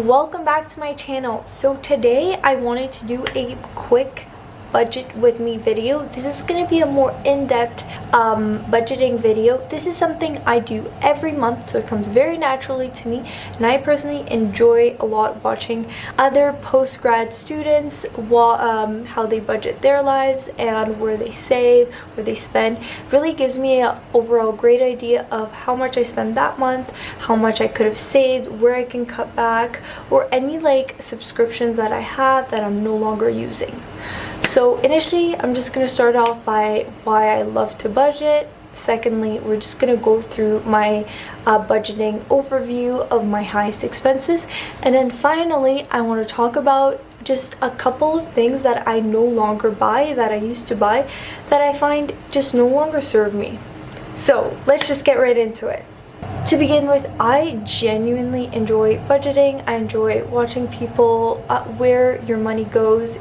Welcome back to my channel. So today I wanted to do a quick budget with me video. This is going to be a more in-depth budgeting video. This is something I do every month, so it comes very naturally to me, and I personally enjoy a lot watching other post-grad students how they budget their lives and where they save, where they spend. Really gives me an overall great idea of how much I spend that month, how much I could have saved, where I can cut back, or any like subscriptions that I have that I'm no longer using. So initially, I'm just going to start off by why I love to budget. Secondly, we're just going to go through my budgeting overview of my highest expenses. And then finally, I want to talk about just a couple of things that I no longer buy, that I used to buy, that I find just no longer serve me. So let's just get right into it. To begin with, I genuinely enjoy budgeting. I enjoy watching people where your money goes.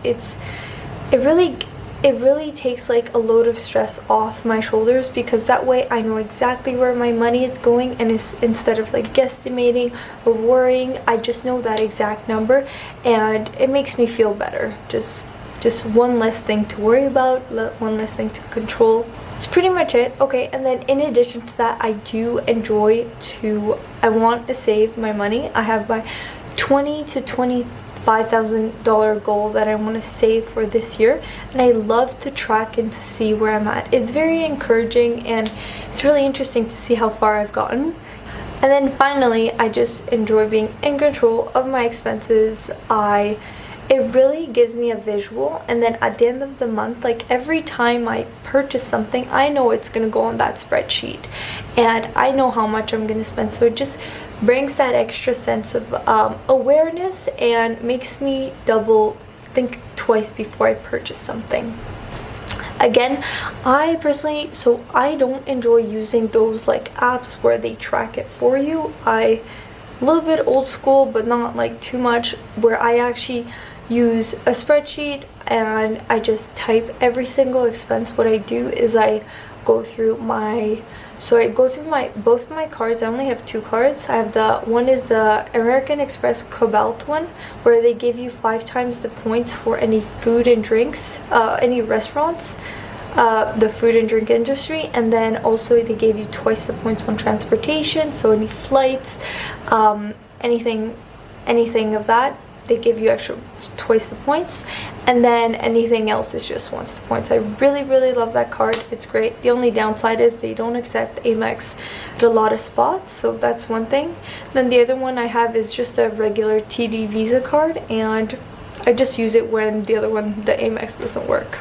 It really takes like a load of stress off my shoulders, because that way I know exactly where my money is going, and instead of like guesstimating or worrying, I just know that exact number, and it makes me feel better. Just one less thing to worry about, one less thing to control. It's pretty much it. Okay, and then in addition to that, I do enjoy I want to save my money. I have my $20,000 to $25,000 goal that I want to save for this year, and I love to track and to see where I'm at. It's very encouraging, and it's really interesting to see how far I've gotten. And then finally, I just enjoy being in control of my expenses. It really gives me a visual, and then at the end of the month, like every time I purchase something, I know it's going to go on that spreadsheet, and I know how much I'm going to spend. So it just brings that extra sense of awareness, and makes me think twice before I purchase something. Again, I don't enjoy using those like apps where they track it for you. A little bit old school, but not like too much, where I actually use a spreadsheet and I just type every single expense. What I do is I go through both of my cards. I only have two cards. I have one is the American Express Cobalt one, where they give you 5 times the points for any food and drinks, any restaurants, the food and drink industry, and then also they gave you twice the points on transportation, so any flights, anything of that, they give you twice the points, and then anything else is just once the points. I really love that card. It's great. The only downside is they don't accept Amex at a lot of spots, so that's one thing. Then the other one I have is just a regular TD Visa card, and I just use it when the other one, the Amex, doesn't work.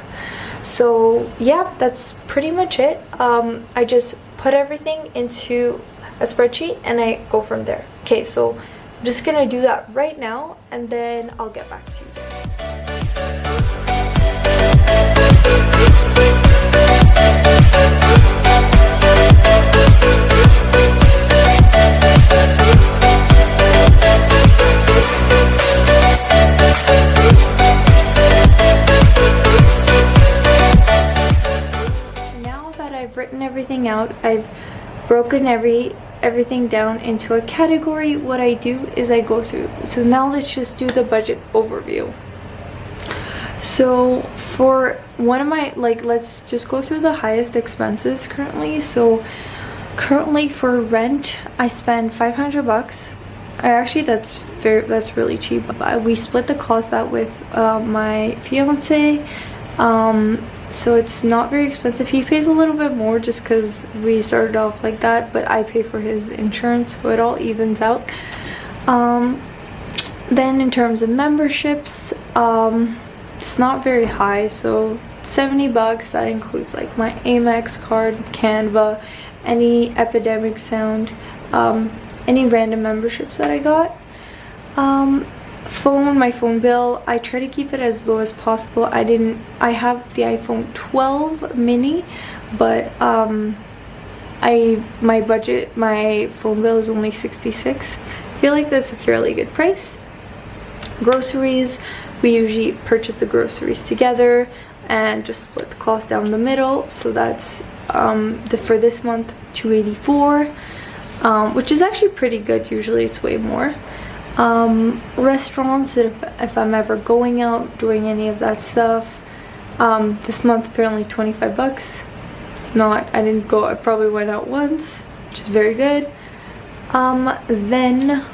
So yeah, that's pretty much it. I just put everything into a spreadsheet and I go from there. Okay, so I'm just gonna do that right now, and then I'll get back to you. Now that I've written everything out, I've broken everything down into a category. What I do is I go through. So now let's just do the budget overview. So for one of my, let's just go through the highest expenses currently. So currently for rent, I spend $500. That's really cheap. We split the cost out with my fiance. So it's not very expensive. He pays a little bit more just because we started off like that, but I pay for his insurance, so it all evens out. Then in terms of memberships, it's not very high, so $70. That includes like my Amex card, Canva, any Epidemic Sound, any random memberships that I got. My phone bill, I try to keep it as low as possible. I have the iPhone 12 mini, but my phone bill is only $66. I feel like that's a fairly good price. Groceries, we usually purchase the groceries together and just split the cost down the middle. So that's for this month $284, which is actually pretty good. Usually it's way more. Restaurants, if I'm ever going out doing any of that stuff. This month apparently 25 bucks. I didn't go, I probably went out once, which is very good. Then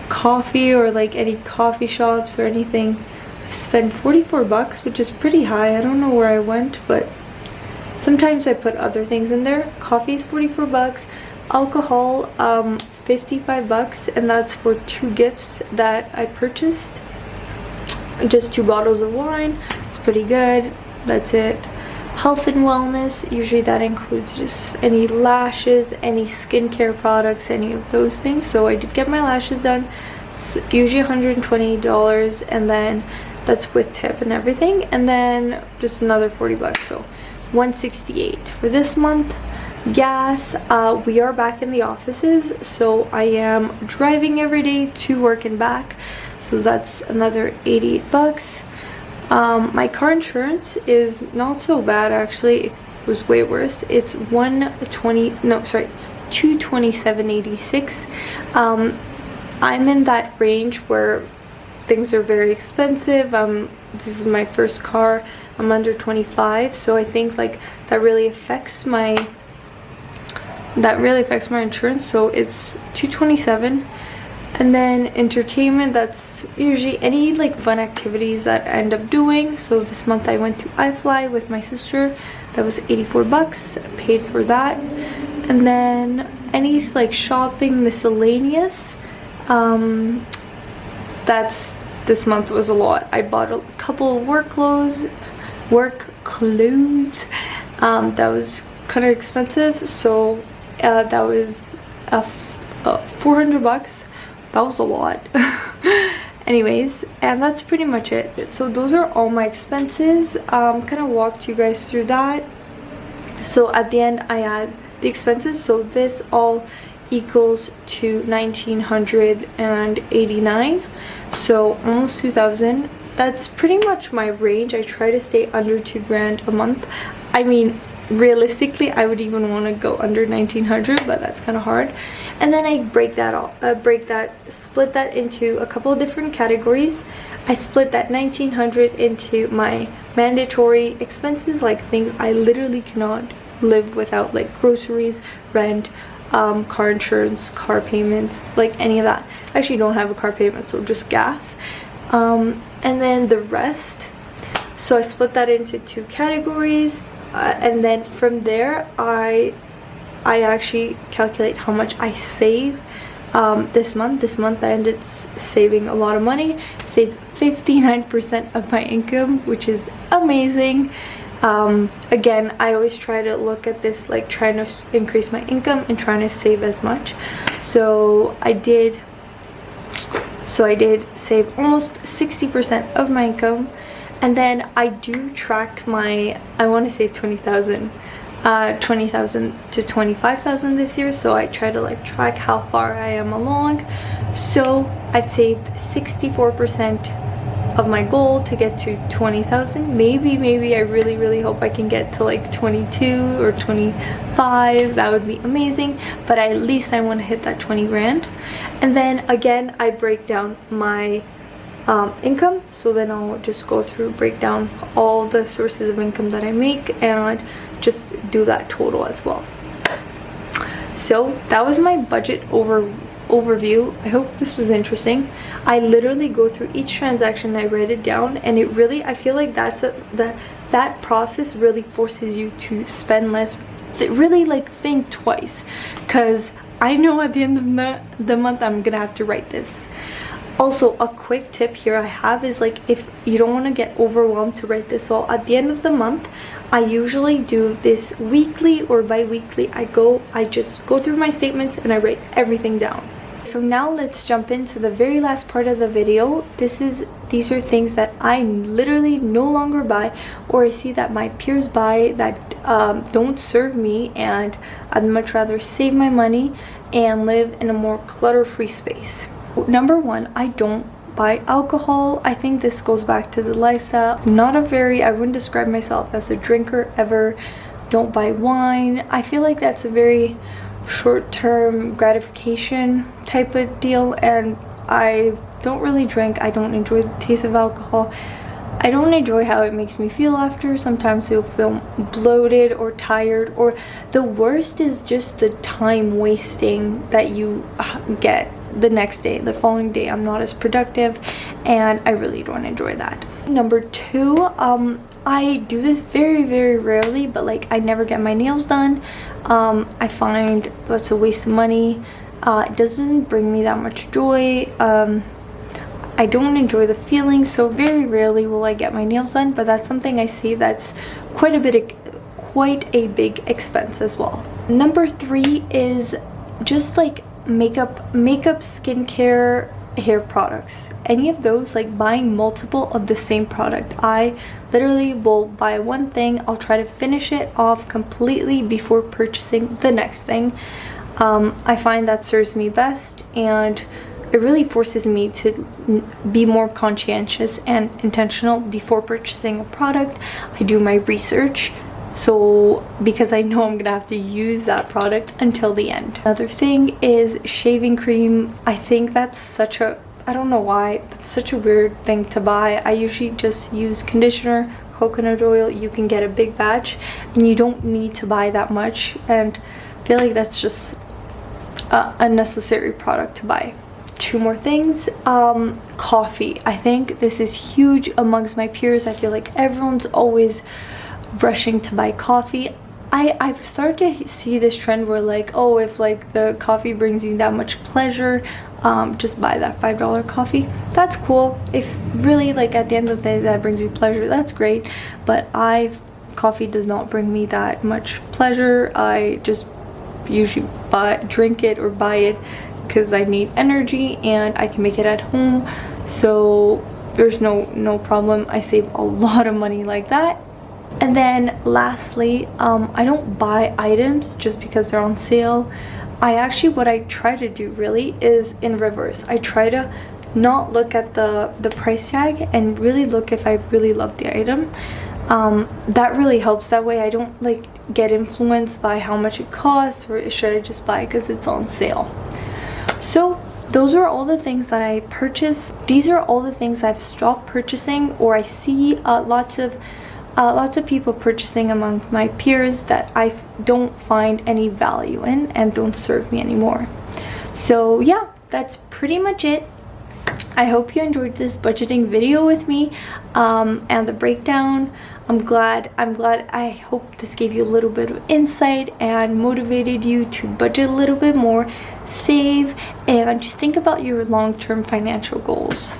coffee, or like any coffee shops or anything, I spent 44 bucks, which is pretty high. I don't know where I went, but sometimes I put other things in there. Coffee is 44 bucks. Alcohol, 55 bucks, and that's for 2 gifts that I purchased. Just 2 bottles of wine. It's pretty good. That's it. Health and wellness, usually that includes just any lashes, any skincare products, any of those things. So I did get my lashes done. It's usually $120, and then that's with tip and everything, and then just another 40 bucks, so 168 for this month. Gas, we are back in the offices, so I am driving every day to work and back, so that's another 88 bucks. My car insurance is not so bad, actually. It was way worse. It's 227.86. I'm in that range where things are very expensive. This is my first car. I'm under 25, so I think like that really affects my insurance. So it's 227. And then entertainment, that's usually any like fun activities that I end up doing. So this month I went to iFly with my sister. That was 84 bucks. I paid for that. And then any like shopping miscellaneous, that's, this month was a lot. I bought a couple of work clothes. That was kind of expensive, so that was 400 bucks. That was a lot. Anyways, and that's pretty much it. So those are all my expenses. Kind of walked you guys through that. So at the end I add the expenses, so this all equals to 1,989, so almost 2,000. That's pretty much my range. I try to stay under 2 grand a month. I mean, realistically I would even want to go under 1,900, but that's kind of hard. And then I split that into a couple of different categories. I split that 1,900 into my mandatory expenses, like things I literally cannot live without, like groceries, rent, car insurance, car payments, like any of that. I actually don't have a car payment, so just gas. And then the rest, so I split that into 2 categories, and then from there I actually calculate how much I save this month. I ended saving a lot of money. Saved 59% of my income, which is amazing. Again, I always try to look at this like trying to increase my income and trying to save as much. So I did save almost 60% of my income. And then I do track I want to save 20,000 to 25,000 this year, so I try to like track how far I am along. So I've saved 64% of my goal to get to 20,000. Maybe I really hope I can get to like 22 or 25. That would be amazing, but at least I want to hit that 20 grand. And then again I break down my income, so then I'll just break down all the sources of income that I make and just do that total as well. So that was my budget overview. I hope this was interesting. I literally go through each transaction, I write it down, and it really, I feel like that process really forces you to spend less, really like think twice, because I know at the end of the month I'm gonna have to write this. Also, a quick tip here I have is like, if you don't want to get overwhelmed to write this all at the end of the month, I usually do this weekly or bi-weekly. I just go through my statements and I write everything down. So now let's jump into the very last part of the video. These are things that I literally no longer buy, or I see that my peers buy that don't serve me, and I'd much rather save my money and live in a more clutter-free space. Number 1, I don't buy alcohol. I think this goes back to the lifestyle. I wouldn't describe myself as a drinker ever. Don't buy wine. I feel like that's a very short-term gratification type of deal, and I don't really drink. I don't enjoy the taste of alcohol. I don't enjoy how it makes me feel after. Sometimes you'll feel bloated or tired, or the worst is just the time wasting that you get the next day, the following day. I'm not as productive, and I really don't enjoy that. Number 2, I do this very, very rarely, but like I never get my nails done. I find it's a waste of money. It doesn't bring me that much joy. I don't enjoy the feeling, so very rarely will I get my nails done, but that's something I see that's quite a big expense as well. Number 3 is just like makeup, skincare, hair products. Any of those, like buying multiple of the same product. I literally will buy one thing, I'll try to finish it off completely before purchasing the next thing. I find that serves me best, and it really forces me to be more conscientious and intentional before purchasing a product. I do my research, so because I know I'm gonna have to use that product until the end. Another thing is shaving cream. I think that's such a, I don't know why, that's such a weird thing to buy. I usually just use conditioner, coconut oil. You can get a big batch and you don't need to buy that much, and I feel like that's just a unnecessary product to buy. 2 more things. Coffee. I think this is huge amongst my peers. I feel like everyone's always rushing to buy coffee. I've started to see this trend where like, oh, if like the coffee brings you that much pleasure, just buy that $5 coffee. That's cool. If really like at the end of the day that brings you pleasure, that's great. But coffee does not bring me that much pleasure. I just usually drink it or buy it because I need energy and I can make it at home, so there's no problem. I save a lot of money like that. And then lastly, I don't buy items just because they're on sale. What I try to do really is in reverse. I try to not look at the price tag and really look if I really love the item. That really helps. That way I don't like get influenced by how much it costs, or should I just buy because it's on sale. So those are all the things that I purchase. These are all the things I've stopped purchasing, or I see lots of people purchasing among my peers that I don't find any value in and don't serve me anymore. So yeah, that's pretty much it. I hope you enjoyed this budgeting video with me, and the breakdown. I hope this gave you a little bit of insight and motivated you to budget a little bit more, save, and just think about your long-term financial goals.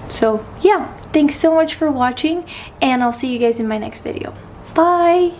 So yeah, thanks so much for watching, and I'll see you guys in my next video. Bye!